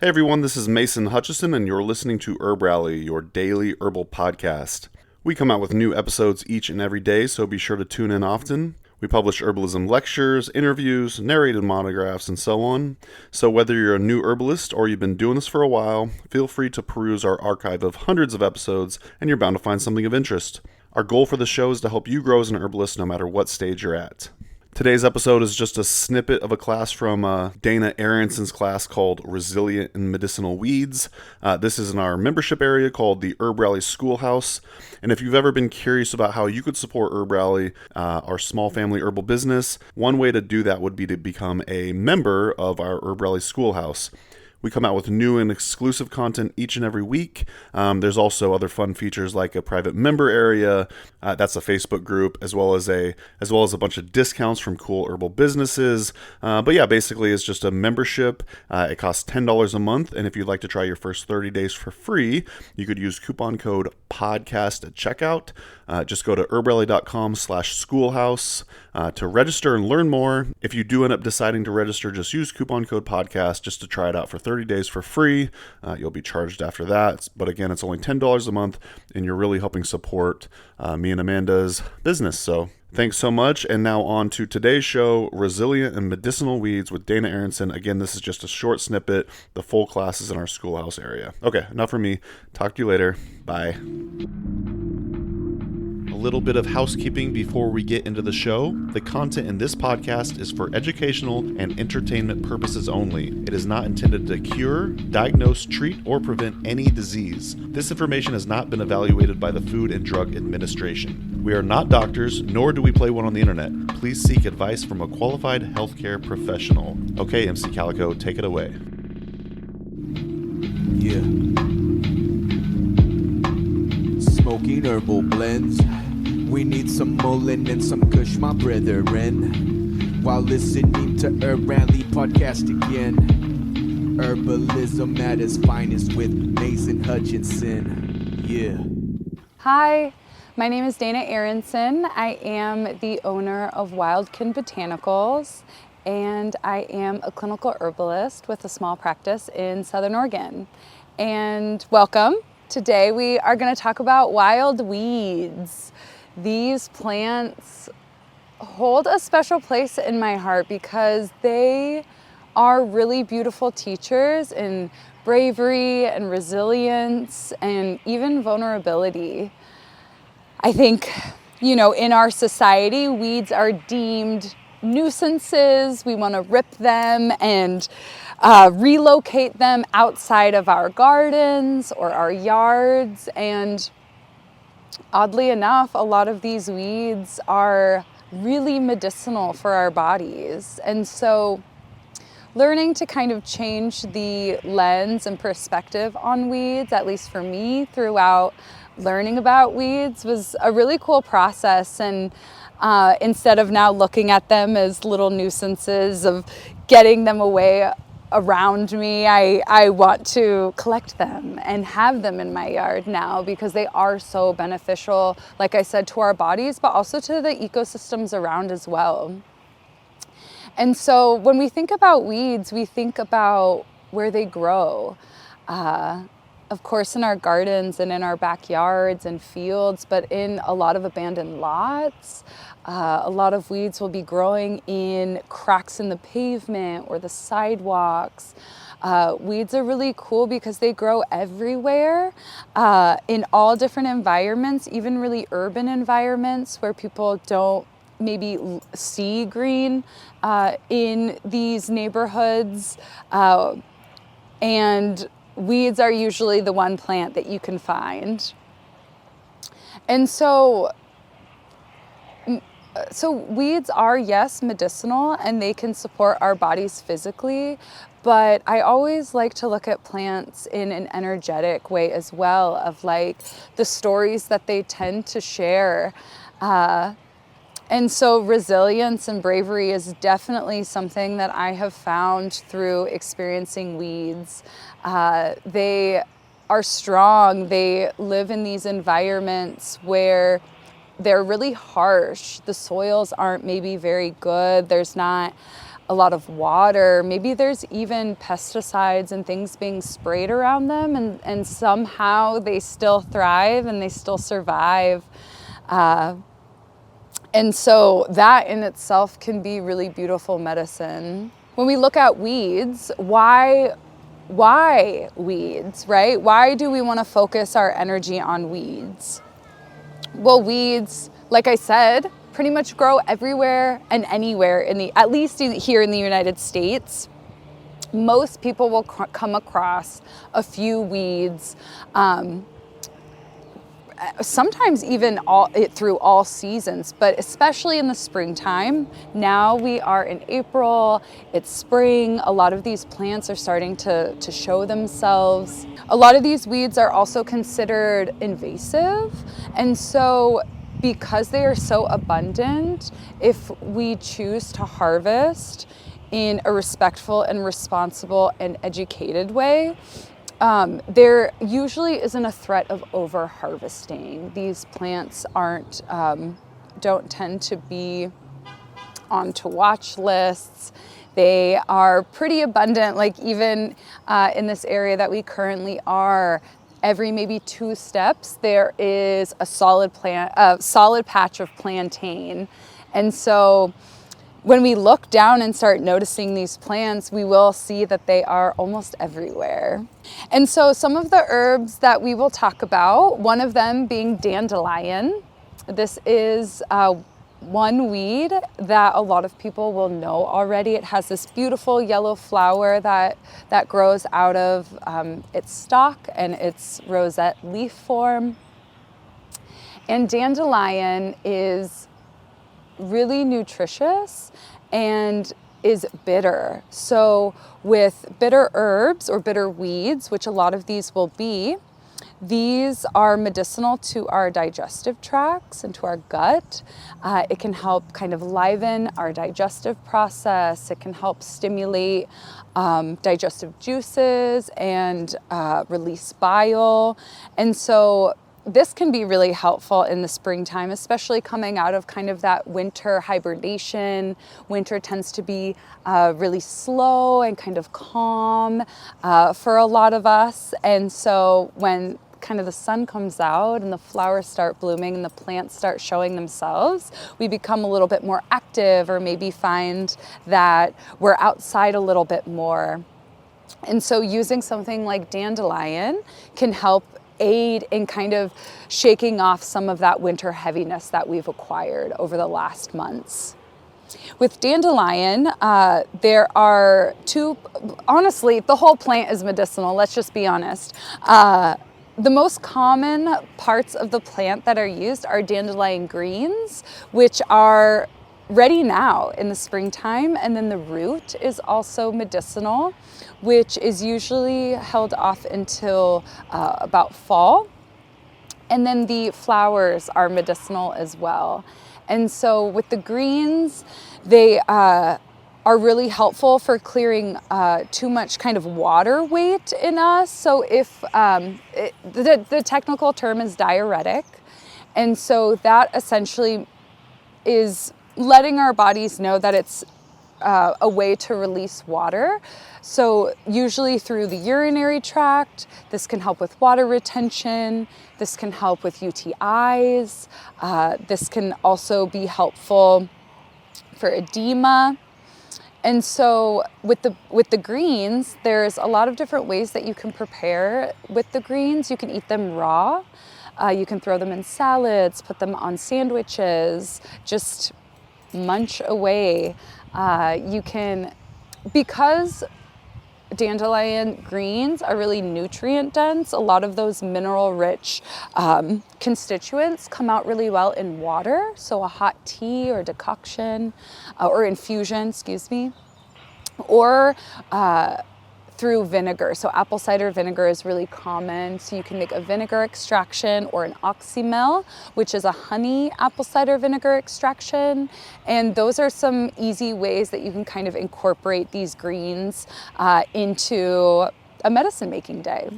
Hey everyone, this is Mason Hutchison, and you're listening to HerbRally, your daily herbal podcast. We come out with new episodes each and every day, so be sure to tune in often. We publish herbalism lectures, interviews, narrated monographs, and so on. So whether you're a new herbalist or you've been doing this for a while, feel free to peruse our archive of hundreds of episodes, and you're bound to find something of interest. Our goal for the show is to help you grow as an herbalist no matter what stage you're at. Today's episode is just a snippet of a class from Dana Aronson's class called Resilient and Medicinal Weeds. This is in our membership area called the HerbRally Schoolhouse. And if you've ever been curious about how you could support HerbRally, our small family herbal business, one way to do that would be to become a member of our HerbRally Schoolhouse. We come out with new and exclusive content each and every week. There's also other fun features like a private member area. That's a Facebook group, as well as a bunch of discounts from cool herbal businesses. But yeah, basically it's just a membership. It costs $10 a month, and if you'd like to try your first 30 days for free, you could use coupon code podcast at checkout. Just go to herbrally.com/schoolhouse to register and learn more. If you do end up deciding to register, just use coupon code podcast just to try it out for 30 days for free. You'll be charged after that. But again, it's only $10 a month, and you're really helping support me and Amanda's business. So thanks so much. And now on to today's show, Resilient and Medicinal Weeds with Dana Aronson. Again, this is just a short snippet. The full class is in our schoolhouse area. Okay, enough from me. Talk to you later. Bye. A little bit of housekeeping before we get into the show. The content in this podcast is for educational and entertainment purposes only. It is not intended to cure, diagnose, treat, or prevent any disease. This information has not been evaluated by the Food and Drug Administration. We are not doctors, nor do we play one on the internet. Please seek advice from a qualified healthcare professional. Okay, MC Calico, take it away. Yeah. Smoking herbal blends. We need some mullein and some kush, my brethren. While listening to HerbRally podcast again. Herbalism at its finest with Mason Hutchinson. Yeah. Hi, my name is Dana Aronson. I am the owner of Wildkin Botanicals, and I am a clinical herbalist with a small practice in Southern Oregon. And welcome. Today we are going to talk about wild weeds. These plants hold a special place in my heart because they are really beautiful teachers in bravery and resilience and even vulnerability. I think, in our society, weeds are deemed nuisances. We want to rip them and relocate them outside of our gardens or our yards. And oddly enough, a lot of these weeds are really medicinal for our bodies. And so learning to kind of change the lens and perspective on weeds, at least for me, throughout learning about weeds was a really cool process. And instead of now looking at them as little nuisances of getting them away around me, I want to collect them and have them in my yard now because they are so beneficial, like I said, to our bodies, but also to the ecosystems around as well. And so when we think about weeds, we think about where they grow. Of course, in our gardens and in our backyards and fields, but in a lot of abandoned lots. A lot of weeds will be growing in cracks in the pavement or the sidewalks. Weeds are really cool because they grow everywhere, in all different environments, even really urban environments where people don't maybe see green in these neighborhoods. And weeds are usually the one plant that you can find. And so weeds are, yes, medicinal, and they can support our bodies physically, but I always like to look at plants in an energetic way as well, of like the stories that they tend to share. And so resilience and bravery is definitely something that I have found through experiencing weeds. They are strong. They live in these environments where they're really harsh. The soils aren't maybe very good. There's not a lot of water. Maybe there's even pesticides and things being sprayed around them, and somehow they still thrive and they still survive. And so that in itself can be really beautiful medicine. When we look at weeds, why weeds, right? Why do we want to focus our energy on weeds? Well, weeds, like I said, pretty much grow everywhere and anywhere at least here in the United States. Most people will come across a few weeds, sometimes even through all seasons, but especially in the springtime. Now we are in April, it's spring, a lot of these plants are starting to show themselves. A lot of these weeds are also considered invasive, and so because they are so abundant, if we choose to harvest in a respectful and responsible and educated way, there usually isn't a threat of over harvesting. These plants don't tend to be onto watch lists. They are pretty abundant, like even in this area that we currently are, every maybe 2 steps, there is a solid patch of plantain. And so when we look down and start noticing these plants, we will see that they are almost everywhere. And so some of the herbs that we will talk about, one of them being dandelion. This is one weed that a lot of people will know already. It has this beautiful yellow flower that grows out of its stalk and its rosette leaf form. And dandelion is really nutritious and is bitter. So with bitter herbs or bitter weeds, which a lot of these will be, these are medicinal to our digestive tracts and to our gut. It can help kind of liven our digestive process. It can help stimulate digestive juices and release bile. And so this can be really helpful in the springtime, especially coming out of kind of that winter hibernation. Winter tends to be really slow and kind of calm for a lot of us. And so when kind of the sun comes out and the flowers start blooming and the plants start showing themselves, we become a little bit more active, or maybe find that we're outside a little bit more. And so using something like dandelion can help aid in kind of shaking off some of that winter heaviness that we've acquired over the last months. With dandelion, there are honestly, the whole plant is medicinal, let's just be honest. The most common parts of the plant that are used are dandelion greens, which are ready now in the springtime, and then the root is also medicinal, which is usually held off until about fall. And then the flowers are medicinal as well. And so with the greens, they are really helpful for clearing too much kind of water weight in us. So if the technical term is diuretic, and so that essentially is letting our bodies know that it's a way to release water. So usually through the urinary tract, this can help with water retention. This can help with UTIs. This can also be helpful for edema. And so with the greens, there's a lot of different ways that you can prepare with the greens. You can eat them raw. You can throw them in salads, put them on sandwiches, just munch away. You can, because dandelion greens are really nutrient dense, a lot of those mineral rich constituents come out really well in water. So a hot tea or decoction or infusion, excuse me, or through vinegar. So apple cider vinegar is really common. So you can make a vinegar extraction or an oxymel, which is a honey apple cider vinegar extraction. And those are some easy ways that you can kind of incorporate these greens into a medicine making day.